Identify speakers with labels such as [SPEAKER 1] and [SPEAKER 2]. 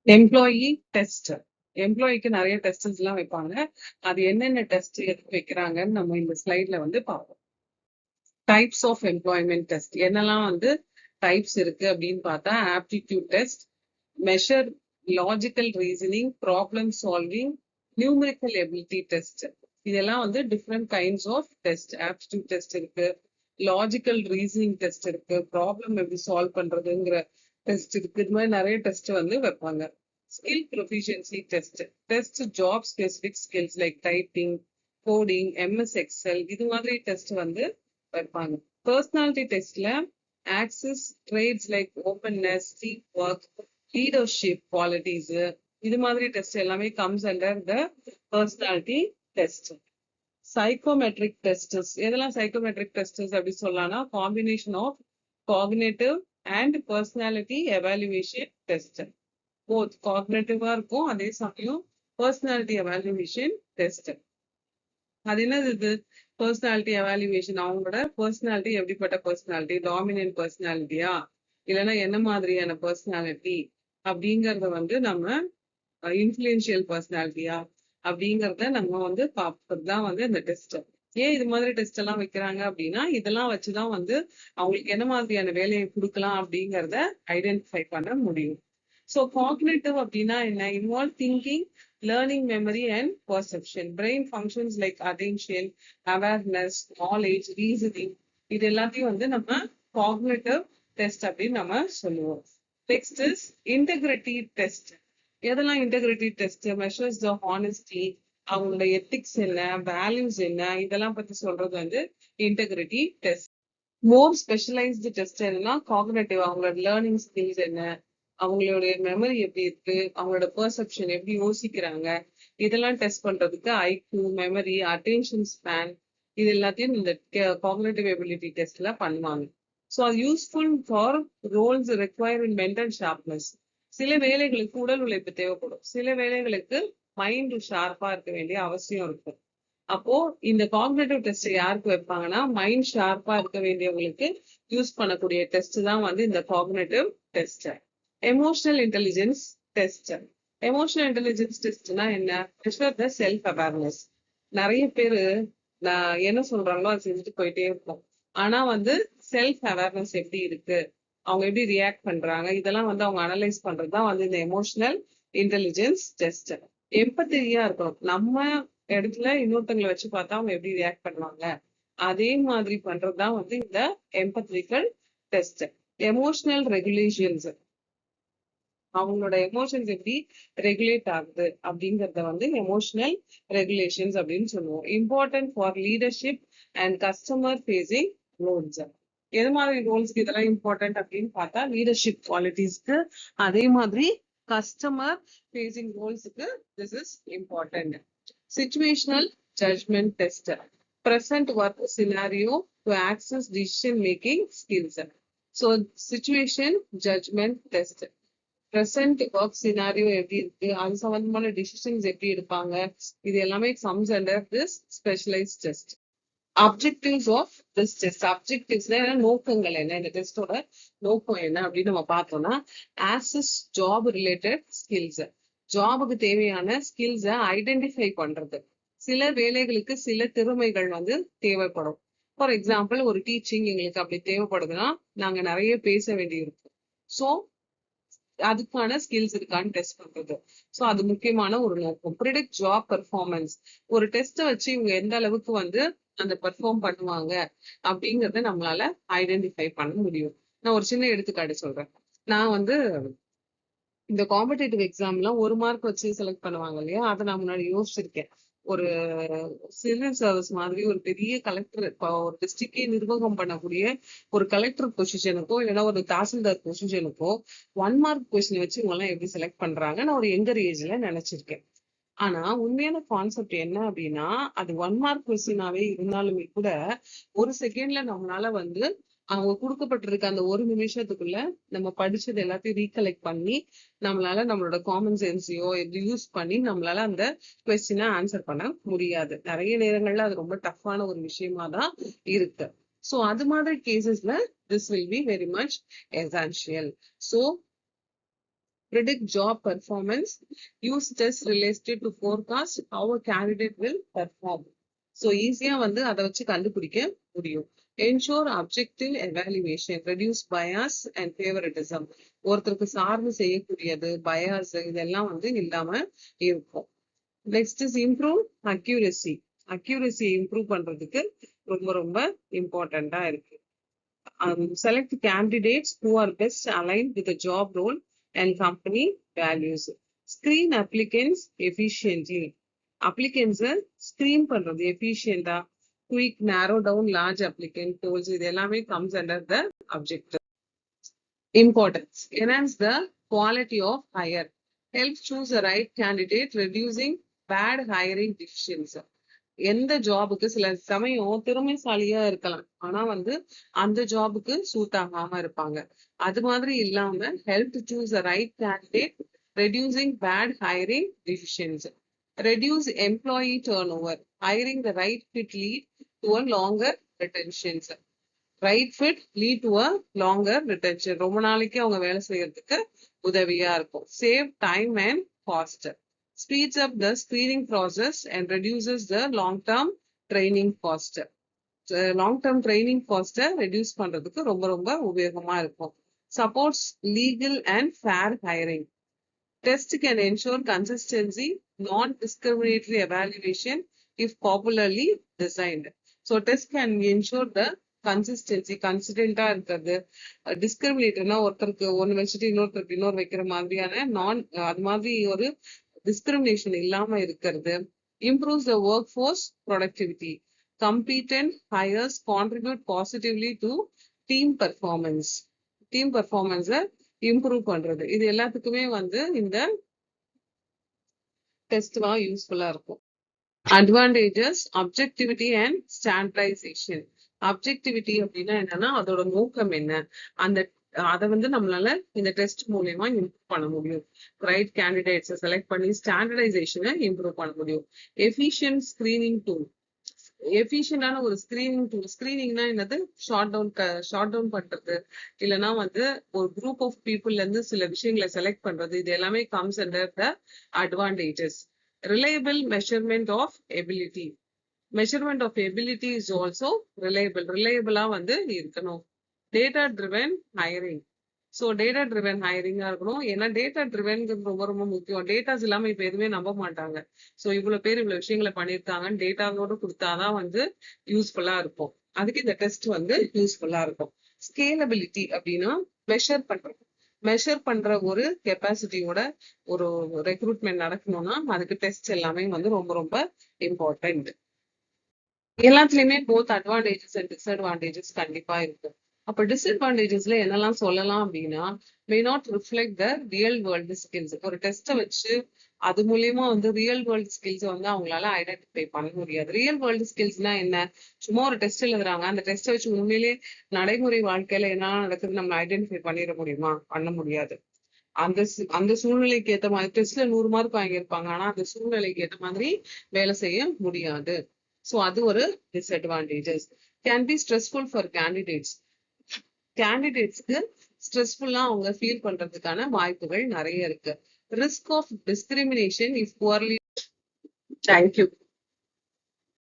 [SPEAKER 1] Employee test. எம்ப்ளாயிக்கு நிறைய tests எல்லாம் வைப்பாங்க. அது என்னென்ன டெஸ்ட் எதுக்கு வைக்கிறாங்கன்னு நம்ம இந்த ஸ்லைட்ல வந்து பார்ப்போம். டைப்ஸ் ஆஃப் எம்ப்ளாய்மெண்ட் டெஸ்ட் என்னெல்லாம் வந்து டைப்ஸ் இருக்கு அப்படின்னு பார்த்தா, aptitude test, measure logical reasoning, problem solving, numerical ability test. இதெல்லாம் வந்து different kinds of test. Aptitude test இருக்கு, லாஜிக்கல் ரீசனிங் டெஸ்ட் இருக்கு, ப்ராப்ளம் எப்படி சால்வ் பண்றதுங்கிற டெஸ்ட் இருக்கு. இது மாதிரி நிறைய டெஸ்ட் வந்து வைப்பாங்க. Skill proficiency test. Test job specific skills like typing, coding, MS Excel, இது மாதிரி டெஸ்ட் வந்து வைப்பாங்க. பர்சனாலிட்டி டெஸ்ட்ல assess traits like openness, team work, leadership qualities, இது மாதிரி டெஸ்ட் எல்லாமே comes under the personality test. Psychometric tests. எதெல்லாம் சைக்கோமெட்ரிக் டெஸ்டஸ் அப்படி சொல்லலாம்னா, combination of cognitive and personality evaluation test. Both காக்னேட்டிவா இருக்கும், அதே சமயம் பர்சனாலிட்டி எவாலுவேஷன் டெஸ்ட். அது என்னது இது? Personality evaluation. அவங்களோட பர்சனாலிட்டி எப்படிப்பட்ட பர்சனாலிட்டி, டாமினன்ட் பர்சனாலிட்டியா இல்லைன்னா என்ன மாதிரியான பர்சனாலிட்டி அப்படிங்கறத வந்து நம்ம இன்ஃபுளுன்ஷியல் பர்சனாலிட்டியா அப்படிங்கறத நம்ம வந்து பார்ப்பது தான் வந்து இந்த டெஸ்ட். ஏன் இது மாதிரி டெஸ்ட் எல்லாம் வைக்கிறாங்க அப்படின்னா, இதெல்லாம் வச்சுதான் வந்து அவங்களுக்கு என்ன மாதிரியான வேலையை கொடுக்கலாம் அப்படிங்கறத ஐடென்டிஃபை பண்ண முடியும். ஸோ காக்னேட்டிவ் அப்படின்னா என்ன? Involve thinking, learning, memory, and perception. Brain functions like attention, awareness, knowledge, reasoning. இது எல்லாத்தையும் வந்து நம்ம cognitive test அப்படின்னு நம்ம சொல்லுவோம். Next is integrity test. எதெல்லாம் integrity test? Measures the honesty, அவங்களோட எத்திக்ஸ் என்ன, வேல்யூஸ் என்ன, இதெல்லாம் பத்தி சொல்றது வந்து integrity test. More specialised test என்னன்னா காக்னேட்டிவ். அவங்களோட லேர்னிங் ஸ்கில்ஸ் என்ன, அவங்களுடைய மெமரி எப்படி இருக்கு, அவங்களோட பெர்செப்ஷன் எப்படி யோசிக்கிறாங்க, இதெல்லாம் டெஸ்ட் பண்றதுக்கு ஐக்யூ, மெமரி, அட்டென்ஷன் ஸ்பேன், இது எல்லாத்தையும் இந்த காக்னேட்டிவ் எபிலிட்டி டெஸ்ட்ல பண்ணுவாங்க. ஸோ அது useful for roles require in mental sharpness. சில வேலைகளுக்கு உடல் உழைப்பு தேவைப்படும், சில வேலைகளுக்கு மைண்ட் ஷார்ப்பா இருக்க வேண்டிய அவசியம் இருக்கும். அப்போ இந்த காக்னேட்டிவ் டெஸ்ட் யாருக்கு வைப்பாங்கன்னா, மைண்ட் ஷார்ப்பா இருக்க வேண்டியவங்களுக்கு யூஸ் பண்ணக்கூடிய டெஸ்ட் தான் வந்து இந்த cognitive test. Emotional intelligence test. Emotional intelligence டெஸ்ட்னா என்ன? Measure the self awareness. நிறைய பேரு நான் என்ன சொல்றாங்களோ அதை செஞ்சுட்டு போயிட்டே இருக்கும். ஆனா வந்து செல்ஃப் அவேர்னஸ் எப்படி இருக்கு, அவங்க எப்படி ரியாக்ட் பண்றாங்க, இதெல்லாம் வந்து அவங்க அனலைஸ் பண்றதுதான் வந்து இந்த எமோஷனல் இன்டெலிஜென்ஸ் டெஸ்ட். எம்பத்தியா இருக்கணும். நம்ம இடத்துல இன்னொருத்தங்களை வச்சு பார்த்தா அவங்க எப்படி ரியாக்ட் பண்ணுவாங்க, அதே மாதிரி பண்றதுதான் வந்து இந்த எம்பத்திரிக்கல் டெஸ்ட். எமோஷனல் ரெகுலேஷன்ஸ், அவங்களோட எமோஷன்ஸ் எப்படி ரெகுலேட் ஆகுது அப்படிங்கறத வந்து எமோஷனல் ரெகுலேஷன்ஸ் அப்படின்னு சொல்லுவோம். Important for leadership and customer facing roles. எது மாதிரி ரோல்ஸ்க்கு இதெல்லாம் இம்பார்ட்டன்ட் அப்படின்னு பார்த்தா, லீடர்ஷிப் குவாலிட்டிஸ்க்கு, அதே மாதிரி கஸ்டமர் ஃபேசிங் ரோல்ஸுக்கு this is important. Situational judgement test. Present work scenario to assess decision making skills. So situation judgement test. Present work scenario எப்படி இருக்கு, அது சம்பந்தமான டிசிஷன்ஸ் எப்படி எடுப்பாங்க, இது எல்லாமே comes under this specialised test. Objectives of this test. அப்ஜெக்டிவ்ஸ்னா நோக்கங்கள் என்ன, இந்த டெஸ்டோட நோக்கம் என்ன அப்படின்னு நம்ம பார்த்தோம்னா, ஆக்சஸ் ஜாப் ரிலேட்டட் ஸ்கில்ஸ். ஜாபுக்கு தேவையான ஸ்கில்ஸை ஐடென்டிஃபை பண்றது. சில வேலைகளுக்கு சில திறமைகள் வந்து தேவைப்படும். ஃபார் எக்ஸாம்பிள், ஒரு டீச்சிங் எங்களுக்கு அப்படி தேவைப்படுதுன்னா நாங்க நிறைய பேச வேண்டியிருக்கும். ஸோ அதுக்கான ஸ்கில்ஸ் இருக்கான்னு டெஸ்ட் பண்றது. ஸோ அது முக்கியமான ஒரு நோக்கம். Predict job performance. ஒரு டெஸ்ட்டை வச்சு இவங்க எந்த அளவுக்கு வந்து அந்த பெர்ஃபார்ம் பண்ணுவாங்க அப்படிங்கறத நம்மளால ஐடென்டிஃபை பண்ண முடியும். நான் ஒரு சின்ன எடுத்துக்காட்டு சொல்றேன். நான் வந்து இந்த காம்படேட்டிவ் எக்ஸாம்லாம் 1 மார்க் வச்சு செலக்ட் பண்ணுவாங்க இல்லையா, அதை நான் முன்னாடி யோசிச்சிருக்கேன். ஒரு சிவில் சர்வீஸ் மாதிரி ஒரு பெரிய கலெக்டர், ஒரு டிஸ்ட்ரிக்டே நிர்வாகம் பண்ணக்கூடிய ஒரு கலெக்டர் பொசிஷனுக்கோ இல்லைன்னா ஒரு தாசில்தார் பொசிஷனுக்கோ 1 மார்க் கொஸ்டின் வச்சு இவங்க எல்லாம் எப்படி செலக்ட் பண்றாங்க நான் ஒரு யங்கர் ஏஜ்ல நினைச்சிருக்கேன். ஆனா உண்மையான கான்செப்ட் என்ன அப்படின்னா, அது 1 மார்க் கொஸ்டினாவே இருந்தாலுமே கூட ஒரு செகண்ட்ல நம்மளால வந்து அவங்க கொடுக்கப்பட்டிருக்க அந்த 1 நிமிஷத்துக்குள்ள நம்ம படிச்சது எல்லாத்தையும் ரீகலெக்ட் பண்ணி நம்மளால நம்மளோட காமன் சென்ஸையோ யூஸ் பண்ணி நம்மளால அந்த கொஸ்டினை ஆன்சர் பண்ண முடியாது. நிறைய நேரங்கள்ல அது ரொம்ப டஃப்பான ஒரு விஷயமா தான் இருக்கு. ஸோ அது மாதிரி கேசஸ்ல this will be very much essential. So predict job performance, use tests related to forecast how a candidate will perform. So ஈஸியா வந்து அதை வச்சு கண்டுபிடிக்க முடியும். Ensure objective evaluation, reduce bias and favoritism. ஒருத்தருக்கு சார்பு செய்யக்கூடியது bias இதெல்லாம் வந்து இல்லாம இருக்கும். Next is improve accuracy. Accuracy improve பண்றதுக்கு ரொம்ப ரொம்ப இம்பார்ட்டண்டா இருக்கு. Select candidates who are best aligned with the job role and company values. Screen applicants efficiently. Applicants screen பண்றது efficient-ஆ, quick, narrow down large applicant tools இது எல்லாமே comes under the objective. Importance. Enhance the quality of hire. Help choose the right candidate, reducing bad hiring decisions. எந்த ஜாபுக்கு சில சமயம் திறமைசாலியா இருக்கலாம், ஆனா வந்து அந்த ஜாபுக்கு சூட் ஆகாம இருப்பாங்க. அது மாதிரி இல்லாம help to choose the right candidate, reducing bad hiring decisions. Reduce employee turnover. Hiring the right fit lead to a longer retentions. Right fit lead to a longer retention. ரொம்ப நாளைக்கு அவங்க வேலை செய்யறதுக்கு உதவியா இருக்கும். Save time and cost. Speeds up the screening process and reduces the long-term training cost. Long-term training cost reduce பண்றதுக்கு ரொம்ப ரொம்ப உபயோகமா இருக்கும். Supports legal and fair hiring. Test can ensure consistency, non-discriminatory evaluation if popularly designed. So test can ensure the consistency, கன்சிடென்டா இருக்கிறது. டிஸ்கிரிமினேட்டர்னா ஒருத்தருக்கு ஒன்னு வச்சுட்டு இன்னொருத்தருக்கு இன்னொரு வைக்கிற மாதிரியான அது மாதிரி ஒரு discrimination இல்லாம இருக்கிறது. Improves the workforce productivity. Competent hires contribute positively to team performance. Team performance improve பண்றது. இது எல்லாத்துக்குமே வந்து இந்த டெஸ்ட் யூஸ்ஃபுல்லா இருக்கும். Advantages, objectivity and standardization. Objectivity அப்படின்னா என்னன்னா அதோட நோக்கம் என்ன, அதை வந்து நம்மளால இந்த டெஸ்ட் மூலமா இம்ப்ரூவ் பண்ண முடியும். ரைட் கேண்டிடேட்ஸை செலக்ட் பண்ணி ஸ்டாண்டர்டைசேஷனை இம்ப்ரூவ் பண்ண முடியும். Efficient screening tool. எஃபிஷியன்டான ஒரு ஸ்கிரீனிங் டூல். ஸ்கிரீனிங்னா என்னது, ஷார்ட் டவுன் பண்றது, இல்லைன்னா வந்து ஒரு குரூப் ஆஃப் பீப்புள்ல இருந்து சில விஷயங்களை செலக்ட் பண்றது, இது எல்லாமே comes under the advantages. Reliable measurement of ability. Measurement of ability is also ரிலையபிளா வந்து இருக்கணும். Data driven hiring. So data driven ஹைரிங்கா இருக்கணும். ஏன்னா டேட்டா ட்ரிவன்ங்கிறது ரொம்ப ரொம்ப முக்கியம். டேட்டாஸ் இல்லாம இப்ப எதுவுமே நம்ப மாட்டாங்க. ஸோ இவ்வளவு பேர் இவ்வளவு விஷயங்களை பண்ணியிருக்காங்கன்னு டேட்டாவோட கொடுத்தாதான் வந்து யூஸ்ஃபுல்லா இருக்கும். அதுக்கு இந்த டெஸ்ட் வந்து யூஸ்ஃபுல்லா இருக்கும். ஸ்கேலபிலிட்டி அப்படின்னா மெஷர் பண்ற ஒரு கெப்பாசிட்டியோட ஒரு ரெக்ரூட்மெண்ட் நடக்கணும்னா அதுக்கு டெஸ்ட் எல்லாமே வந்து ரொம்ப ரொம்ப இம்பார்ட்டன்ட். எல்லாத்துலயுமே போத் அட்வான்டேஜஸ் அண்ட் டிஸ்அட்வான்டேஜஸ் கண்டிப்பா இருக்கும். அப்ப டிஸ்அட்வான்டேஜஸ்ல என்னெல்லாம் சொல்லலாம் அப்படின்னா, may not reflect the real world skills. ஒரு டெஸ்ட்டை வச்சு அது மூலியமா வந்து ரியல் வேர்ல்டு ஸ்கில்ஸ் வந்து அவங்களால ஐடென்டிஃபை பண்ண முடியாது. ரியல் வேர்ல்டு ஸ்கில்ஸ்னா என்ன, சும்மா ஒரு டெஸ்ட் எழுதுறாங்க, அந்த டெஸ்ட்டை வச்சு உண்மையிலே நடைமுறை வாழ்க்கையில என்ன நடக்குது நம்ம ஐடென்டிஃபை பண்ணிட முடியுமா, பண்ண முடியாது. அந்த சூழ்நிலைக்கு ஏற்ற மாதிரி டெஸ்ட்ல 100 மார்க் வாங்கியிருப்பாங்க, ஆனா அந்த சூழ்நிலைக்கு ஏற்ற மாதிரி வேலை செய்ய முடியாது. ஸோ அது ஒரு disadvantages. Can be stressful for candidates. கேண்டிடேட்ஸ்க்கு ஸ்ட்ரெஸ்ஃபுல்லா அவங்க ஃபீல் பண்றதுக்கான வாய்ப்புகள் நிறைய இருக்கு. Risk of discrimination if poorly. Thank you.